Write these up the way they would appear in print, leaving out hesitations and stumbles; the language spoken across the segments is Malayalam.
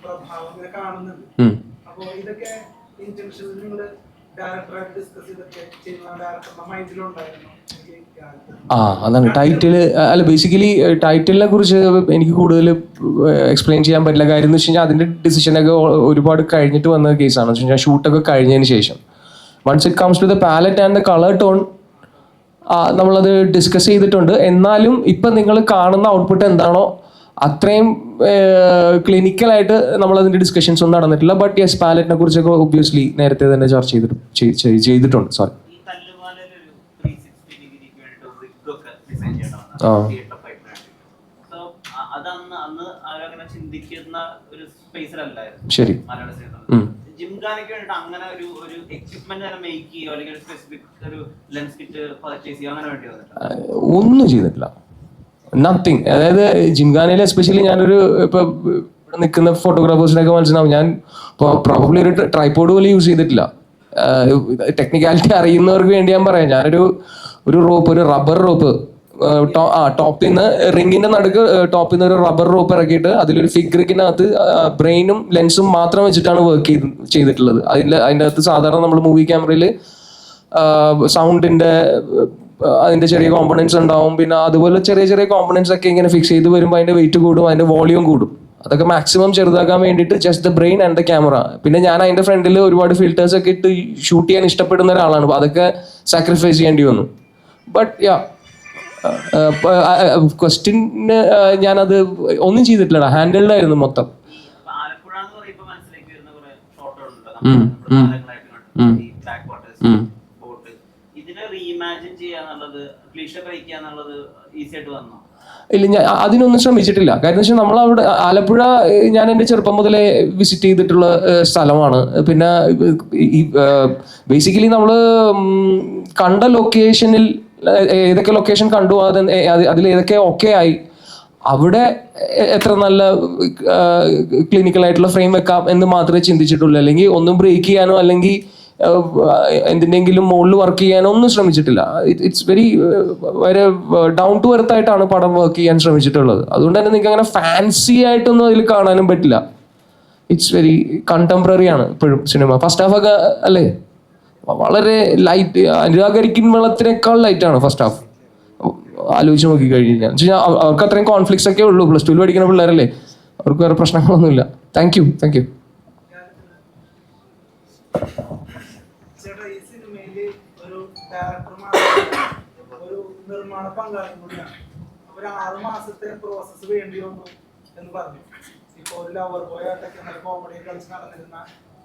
പ്രഭാവം ഇങ്ങനെ കാണുന്നുണ്ട്. അപ്പൊ ഇതൊക്കെ ഇന്റൻഷനിൽ നിങ്ങൾ ഡയറക്ടറായിട്ട് ഡിസ്കസ് ചെയ്തൊക്കെ ചെയ്യുന്ന ഡയറക്ടറുടെ മൈൻഡിലുണ്ടായിരുന്നു? അതാണ് ടൈറ്റിൽ. അല്ല, ബേസിക്കലി ടൈറ്റിലിനെ കുറിച്ച് എനിക്ക് കൂടുതൽ എക്സ്പ്ലെയിൻ ചെയ്യാൻ പറ്റില്ല. കാര്യം എന്ന് വെച്ച് കഴിഞ്ഞാൽ അതിൻ്റെ ഡിസിഷനൊക്കെ ഒരുപാട് കഴിഞ്ഞിട്ട് വന്ന കേസാണ്. വെച്ച് കഴിഞ്ഞാൽ ഷൂട്ടൊക്കെ കഴിഞ്ഞതിന് ശേഷം once it comes to the palette and the colour tone നമ്മളത് ഡിസ്കസ് ചെയ്തിട്ടുണ്ട്. എന്നാലും ഇപ്പം നിങ്ങൾ കാണുന്ന ഔട്ട്പുട്ട് എന്താണോ അത്രയും ക്ലിനിക്കലായിട്ട് നമ്മളതിൻ്റെ ഡിസ്കഷൻസ് ഒന്നും നടന്നിട്ടില്ല. ബട്ട് യെസ്, പാലറ്റിനെ കുറിച്ചൊക്കെ ഒബ്വിയസ്ലി നേരത്തെ തന്നെ ചർച്ച ചെയ്തിട്ടുണ്ട്. സോറി. ശരി. ജിംഖാനയ്ക്ക് വേണ്ടിട്ട് അങ്ങനെ ഒരു എക്യുപ്മെന്റ് മേക്ക് ചെയ്യോ അല്ലെങ്കിൽ ഒരു സ്പെസിഫിക് ഒരു ലെൻസ് കിറ്റ് പർച്ചേസ് ചെയ്യോ അങ്ങനെ വേണ്ടി വന്നിട്ട് ഒന്നും ചെയ്തിട്ടില്ല. നത്തിങ്. അതായത് ജിംഖാനയിൽ എസ്പെഷ്യലി ഞാനൊരു ഇപ്പൊ നിൽക്കുന്ന ഫോട്ടോഗ്രാഫേഴ്സിനൊക്കെ മനസ്സിലാവും, ഞാൻ ഇപ്പോൾ പ്രോബബ്ലി ഒരു ട്രൈപോഡ് പോലും യൂസ് ചെയ്തിട്ടില്ല. ടെക്നിക്കാലിറ്റി അറിയുന്നവർക്ക് വേണ്ടി ഞാൻ പറയാം, ഞാനൊരു റോപ്പ്, ഒരു റബ്ബർ റോപ്പ് ടോപ്പിൽ നിന്ന് റിങ്ങിന്റെ നടുക്ക് ടോപ്പിൽ നിന്ന് ഒരു റബ്ബർ റോപ്പ് ഇറക്കിയിട്ട് അതിലൊരു ഫിഗ്രിക്കിനകത്ത് ബ്രെയിനും ലെൻസും മാത്രം വെച്ചിട്ടാണ് വർക്ക് ചെയ്തിട്ടുള്ളത്. അതിൻ്റെ അകത്ത് സാധാരണ നമ്മൾ മൂവി ക്യാമറയിൽ സൗണ്ടിന്റെ അതിന്റെ ചെറിയ കോമ്പണൻസ് ഉണ്ടാവും. പിന്നെ അതുപോലെ ചെറിയ ചെറിയ കോമ്പണൻസ് ഒക്കെ ഇങ്ങനെ ഫിക്സ് ചെയ്ത് വരുമ്പോൾ അതിന്റെ വെയിറ്റ് കൂടും, അതിന്റെ വോളിയം കൂടും. അതൊക്കെ മാക്സിമം ചെറുതാക്കാൻ വേണ്ടിയിട്ട് just the brain and the camera. പിന്നെ ഞാൻ അതിന്റെ ഫ്രണ്ടിൽ ഒരുപാട് ഫിൽറ്റേഴ്സ് ഒക്കെ ഇട്ട് ഷൂട്ട് ചെയ്യാൻ ഇഷ്ടപ്പെടുന്ന ഒരാളാണ്. അപ്പോൾ അതൊക്കെ സാക്രിഫൈസ് ചെയ്യേണ്ടി വന്നു. ബട്ട് യാ, ക്വസ്റ്റ്യന് ഞാനത് ഒന്നും ചെയ്തിട്ടില്ല, ഹാൻഡിൽഡ് ആയിരുന്നു മൊത്തം. ഇല്ല, ഞാൻ അതിനൊന്നും ശ്രമിച്ചിട്ടില്ല. കാര്യം വെച്ചാൽ നമ്മളവിടെ ആലപ്പുഴ ഞാൻ എൻ്റെ ചെറുപ്പം മുതലേ വിസിറ്റ് ചെയ്തിട്ടുള്ള സ്ഥലമാണ്. പിന്നെ ബേസിക്കലി നമ്മൾ കണ്ട ലൊക്കേഷനിൽ ഏതൊക്കെ ലൊക്കേഷൻ കണ്ടു അതിൽ ഏതൊക്കെ ഓക്കെ ആയി, അവിടെ എത്ര നല്ല ക്ലിനിക്കലായിട്ടുള്ള ഫ്രെയിം വെക്കാം എന്ന് മാത്രമേ ചിന്തിച്ചിട്ടുള്ളൂ. അല്ലെങ്കിൽ ഒന്നും ബ്രേക്ക് ചെയ്യാനോ അല്ലെങ്കിൽ എന്തിൻ്റെങ്കിലും മുകളിൽ വർക്ക് ചെയ്യാനോ ഒന്നും ശ്രമിച്ചിട്ടില്ല. It's very down to earth ആയിട്ടാണ് പടം വർക്ക് ചെയ്യാൻ ശ്രമിച്ചിട്ടുള്ളത്. അതുകൊണ്ട് തന്നെ നിങ്ങൾക്ക് അങ്ങനെ ഫാൻസി ആയിട്ടൊന്നും അതിൽ കാണാനും പറ്റില്ല. ഇറ്റ്സ് വെരി കണ്ടംപററി ആണ് ഇപ്പോഴും സിനിമ. ഫസ്റ്റ് ഹാഫ് ഒക്കെ അല്ലേ വളരെ ലൈറ്റ്, അനുരാഗരിക്കിൻ വെള്ളത്തിനേക്കാൾ ലൈറ്റാണ് ഫസ്റ്റ് ഹാഫ്. ആലോചിച്ച് നോക്കി കഴിഞ്ഞാൽ അവർക്ക് അത്രയും കോൺഫ്ലിക്ട്സ് ഒക്കെ ഉള്ളൂ. +2 പഠിക്കുന്ന പിള്ളേരല്ലേ, അവർക്ക് വേറെ പ്രശ്നങ്ങളൊന്നുമില്ല. Thank you. ഈ സിനിമയില് ഒരു ഡയറക്ടർ ഒരു നിർമ്മാണ പങ്കാളിയും കൂടിയാണ്. ഒരു 6 മാസത്തെ പ്രോസസ്സ് വേണ്ടി വന്നു എന്ന് പറഞ്ഞു. ഇപ്പോൾ ഒരു ലവർ ബോയ് ആയിട്ടൊക്കെ കോമഡി കളിച്ച് നടന്നിരുന്ന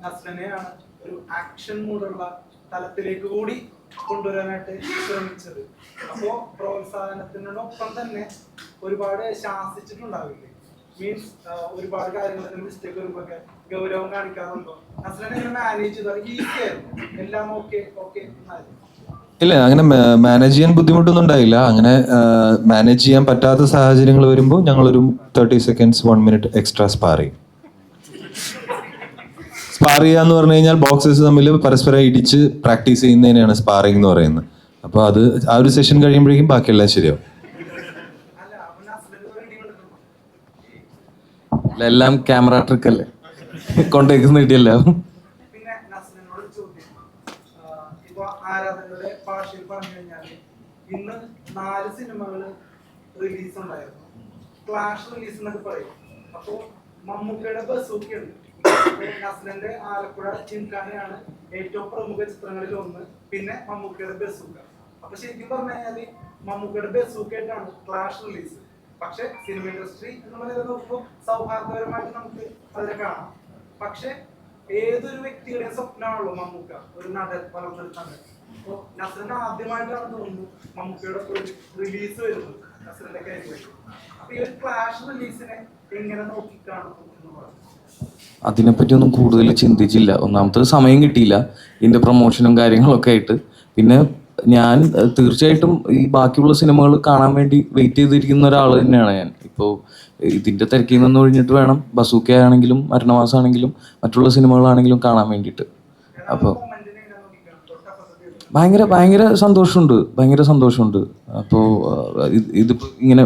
നസ്ലനെയാണ് ഒരു ആക്ഷൻ മൂടുള്ള തലത്തിലേക്ക് കൂടി കൊണ്ടുവരാനായിട്ട് ശ്രമിച്ചത്. അപ്പോൾ പ്രോത്സാഹനത്തിനോടൊപ്പം തന്നെ ഒരുപാട് ശാസിച്ചിട്ടുണ്ടാവില്ലേ? മീൻസ് ഒരുപാട് കാര്യങ്ങൾ മിസ്റ്റേക്ക് വരുമ്പോഴൊക്കെ ഗൗരവം കാണിക്കാറുണ്ടോ? നസ്ലനെ മാനേജ് ചെയ്താൽ ഈസി ആയിരുന്നു, എല്ലാം ഓക്കെ എന്നായിരുന്നു? ഇല്ല, അങ്ങനെ മാനേജ് ചെയ്യാൻ ബുദ്ധിമുട്ടൊന്നും ഉണ്ടായില്ല. അങ്ങനെ മാനേജ് ചെയ്യാൻ പറ്റാത്ത സാഹചര്യങ്ങൾ വരുമ്പോൾ ഞങ്ങളൊരു 30 seconds 1 minute എക്സ്ട്രാ സ്പാർ ചെയ്യും. സ്പാർ ചെയ്യുക എന്ന് പറഞ്ഞു കഴിഞ്ഞാൽ ബോക്സേഴ്സ് തമ്മിൽ പരസ്പരം ഇടിച്ച് പ്രാക്ടീസ് ചെയ്യുന്നതിനെയാണ് സ്പാറിംഗ് എന്ന് പറയുന്നത്. അപ്പോൾ അത് ആ ഒരു സെഷൻ കഴിയുമ്പോഴേക്കും ബാക്കിയെല്ലാം ശരിയാവും. എല്ലാം ക്യാമറ ട്രിക്കല്ലേ, കൊണ്ടേക്കുന്ന ഇടിയല്ല. പിന്നെ നസ്ലിനോട് ചോദ്യം, ഇപ്പൊ ആരാധകരുടെ ഭാഷയിൽ പറഞ്ഞു കഴിഞ്ഞാല് ഇന്ന് 4 സിനിമകൾ റിലീസ് ഉണ്ടായിരുന്നു, ക്ലാഷ് റിലീസ് എന്നൊക്കെ പറയും. അപ്പോ മമ്മൂക്കയുടെ ബസൂക്കയുണ്ട്, നസ്ലിന്റെ ആലപ്പുഴ ജിംഖാനയാണ് ഏറ്റവും പ്രമുഖ ചിത്രങ്ങളിൽ ഒന്ന്, പിന്നെ മമ്മൂക്കയുടെ ബസൂക്ക. അപ്പൊ ശരിക്കും പറഞ്ഞു കഴിഞ്ഞാല് മമ്മൂക്കയുടെ ബസൂക്കയായിട്ടാണ് ക്ലാഷ് റിലീസ്. പക്ഷെ സിനിമ ഇൻഡസ്ട്രി എന്നുള്ള നില നോക്കുമ്പോൾ സൗഹാർദ്ദപരമായിട്ട് നമുക്ക് അതിനെ കാണാം. പക്ഷെ ഏതൊരു വ്യക്തിയുടെയും സ്വപ്നമാണല്ലോ മമ്മൂക്ക ഒരു നടൻ വളർന്നെടുത്താണ്. അപ്പൊ നസ്ലിന് ആദ്യമായിട്ടാണ് തോന്നുന്നു മമ്മൂക്കയുടെ ഒരു റിലീസ് വരുന്നത് നസ്ലിന്റെ കാര്യത്തിൽ. അപ്പൊ ഈ ഒരു ക്ലാഷ് റിലീസിനെ എങ്ങനെ നോക്കിക്കാണും എന്ന് പറഞ്ഞു? അതിനെപ്പറ്റി ഒന്നും കൂടുതൽ ചിന്തിച്ചില്ല. ഒന്നാമത്തെ സമയം കിട്ടിയില്ല ഇതിൻ്റെ പ്രൊമോഷനും കാര്യങ്ങളൊക്കെ ആയിട്ട്. പിന്നെ ഞാൻ തീർച്ചയായിട്ടും ഈ ബാക്കിയുള്ള സിനിമകൾ കാണാൻ വേണ്ടി വെയിറ്റ് ചെയ്തിരിക്കുന്ന ഒരാൾ തന്നെയാണ് ഞാൻ. ഇപ്പോൾ ഇതിൻ്റെ തിരക്കിൽ നിന്ന് ഒഴിഞ്ഞിട്ട് വേണം ബസൂക്ക ആണെങ്കിലും മരണമാസമാണെങ്കിലും മറ്റുള്ള സിനിമകളാണെങ്കിലും കാണാൻ വേണ്ടിയിട്ട്. അപ്പോൾ ഭയങ്കര സന്തോഷമുണ്ട്. അപ്പോൾ ഇതിപ്പോൾ ഇങ്ങനെ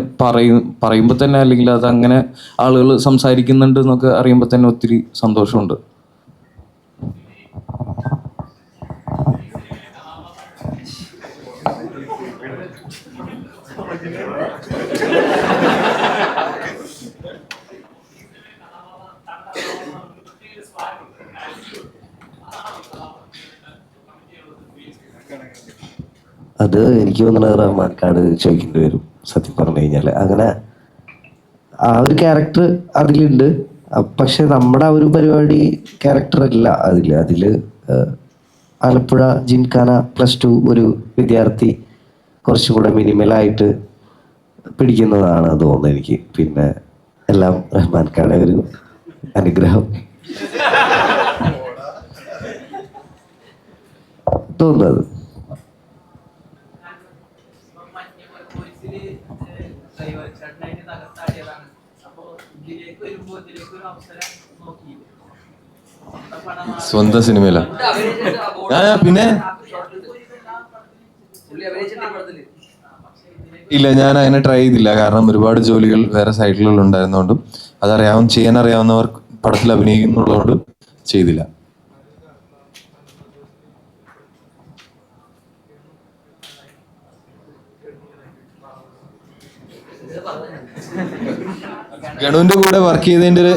പറയുമ്പോൾ തന്നെ, അല്ലെങ്കിൽ അതങ്ങനെ ആളുകൾ സംസാരിക്കുന്നുണ്ട് എന്നൊക്കെ അറിയുമ്പോൾ തന്നെ ഒത്തിരി സന്തോഷമുണ്ട്. അത് എനിക്ക് തോന്നുന്നത് റഹ്മാൻക്കാട് ചോദിക്കേണ്ടി വരും സത്യം പറഞ്ഞു കഴിഞ്ഞാൽ. അങ്ങനെ ആ ഒരു ക്യാരക്ടർ അതിലുണ്ട്, പക്ഷെ നമ്മുടെ ആ ഒരു പരിപാടി ക്യാരക്ടറല്ല അതില് ആലപ്പുഴ ജിംഖാന +2 ഒരു വിദ്യാർത്ഥി കുറച്ചുകൂടെ മിനിമലായിട്ട് പിടിക്കുന്നതാണ് തോന്നുന്നത് എനിക്ക്. പിന്നെ എല്ലാം റഹ്മാൻക്കാടെ ഒരു അനുഗ്രഹം തോന്നുന്നത്. സ്വന്തം സിനിമയില പിന്നെ ഇല്ല, ഞാൻ അങ്ങനെ ട്രൈ ചെയ്തില്ല. കാരണം ഒരുപാട് ജോലികൾ വേറെ സൈഡിലുള്ള ഉണ്ടായിരുന്നോണ്ടും ചെയ്യാൻ അറിയാവുന്നവർ പടത്തിൽ അഭിനയിക്കുന്നുള്ളതുകൊണ്ട് ചെയ്തില്ല. ഗണുവിന്റെ കൂടെ വർക്ക് ചെയ്തതിന്റെ ഒരു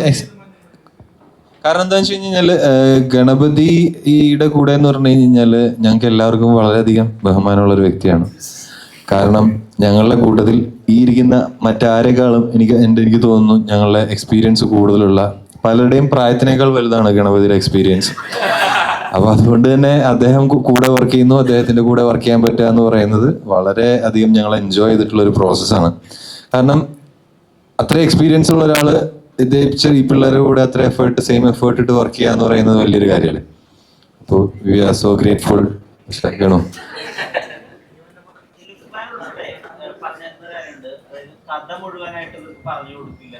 കാരണം എന്താ വെച്ച് കഴിഞ്ഞാല്, ഗണപതിയുടെ കൂടെ എന്ന് പറഞ്ഞു കഴിഞ്ഞാല് ഞങ്ങൾക്ക് എല്ലാവർക്കും വളരെയധികം ബഹുമാനമുള്ള ഒരു വ്യക്തിയാണ്. കാരണം ഞങ്ങളുടെ കൂട്ടത്തിൽ ഈ ഇരിക്കുന്ന മറ്റാരെക്കാളും എനിക്ക് തോന്നുന്നു ഞങ്ങളുടെ എക്സ്പീരിയൻസ് കൂടുതലുള്ള, പലരുടെയും പ്രായത്തിനേക്കാൾ വലുതാണ് ഗണപതിയുടെ എക്സ്പീരിയൻസ്. അപ്പൊ അതുകൊണ്ട് തന്നെ അദ്ദേഹം കൂടെ വർക്ക് ചെയ്യുന്നു, അദ്ദേഹത്തിന്റെ കൂടെ വർക്ക് ചെയ്യാൻ പറ്റുക എന്ന് പറയുന്നത് വളരെ അധികം ഞങ്ങൾ എൻജോയ് ചെയ്തിട്ടുള്ള ഒരു പ്രോസസ്സാണ്. കാരണം അത്ര എക്സ്പീരിയൻസ് ഉള്ള ഒരാള് ഈ പിള്ളേരുടെ കൂടെ അത്ര സെയിം എഫേർട്ട് ഇട്ട് വർക്ക് ചെയ്യുക എന്ന് പറയുന്നത് വലിയൊരു കാര്യമല്ലേ. അപ്പോൾ വി ആർ സോ ഗ്രേറ്റ്ഫുൾ. കേണോ കഥ മുഴുവനായിട്ട് പറഞ്ഞു കൊടുക്കില്ല.